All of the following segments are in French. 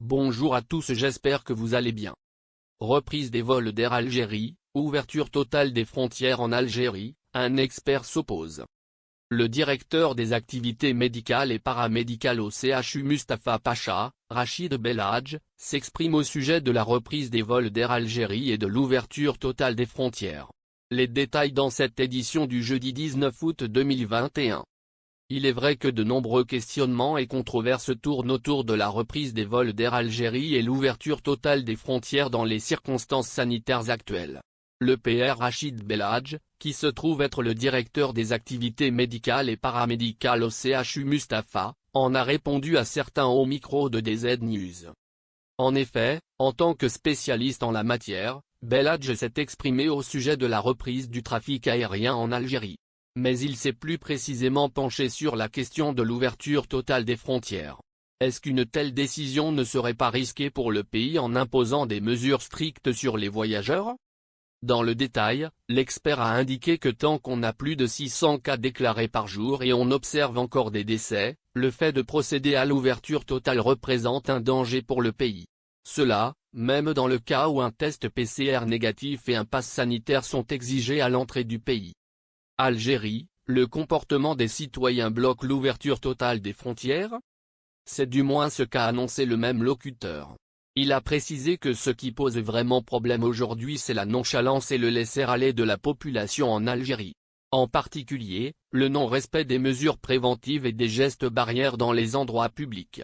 Bonjour à tous, j'espère que vous allez bien. Reprise des vols d'Air Algérie, ouverture totale des frontières en Algérie, un expert s'oppose. Le directeur des activités médicales et paramédicales au CHU Mustapha Pacha, Rachid Belhadj, s'exprime au sujet de la reprise des vols d'Air Algérie et de l'ouverture totale des frontières. Les détails dans cette édition du jeudi 19 août 2021. Il est vrai que de nombreux questionnements et controverses tournent autour de la reprise des vols d'Air Algérie et l'ouverture totale des frontières dans les circonstances sanitaires actuelles. Le PR Rachid Belhadj, qui se trouve être le directeur des activités médicales et paramédicales au CHU Mustapha, en a répondu à certains au micro de DZ News. En effet, en tant que spécialiste en la matière, Belhadj s'est exprimé au sujet de la reprise du trafic aérien en Algérie. Mais il s'est plus précisément penché sur la question de l'ouverture totale des frontières. Est-ce qu'une telle décision ne serait pas risquée pour le pays en imposant des mesures strictes sur les voyageurs? Dans le détail, l'expert a indiqué que tant qu'on a plus de 600 cas déclarés par jour et on observe encore des décès, le fait de procéder à l'ouverture totale représente un danger pour le pays. Cela, même dans le cas où un test PCR négatif et un pass sanitaire sont exigés à l'entrée du pays. Algérie, le comportement des citoyens bloque l'ouverture totale des frontières? C'est du moins ce qu'a annoncé le même locuteur. Il a précisé que ce qui pose vraiment problème aujourd'hui c'est la nonchalance et le laisser-aller de la population en Algérie. En particulier, le non-respect des mesures préventives et des gestes barrières dans les endroits publics.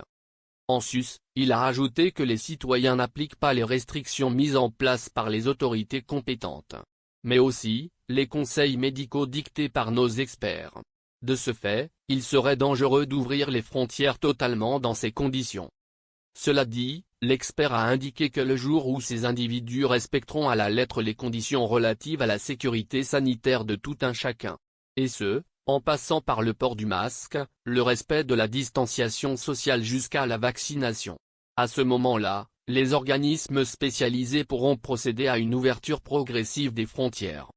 En sus, il a ajouté que les citoyens n'appliquent pas les restrictions mises en place par les autorités compétentes. Mais aussi, les conseils médicaux dictés par nos experts. De ce fait, il serait dangereux d'ouvrir les frontières totalement dans ces conditions. Cela dit, l'expert a indiqué que le jour où ces individus respecteront à la lettre les conditions relatives à la sécurité sanitaire de tout un chacun, et ce, en passant par le port du masque, le respect de la distanciation sociale jusqu'à la vaccination. À ce moment-là, les organismes spécialisés pourront procéder à une ouverture progressive des frontières.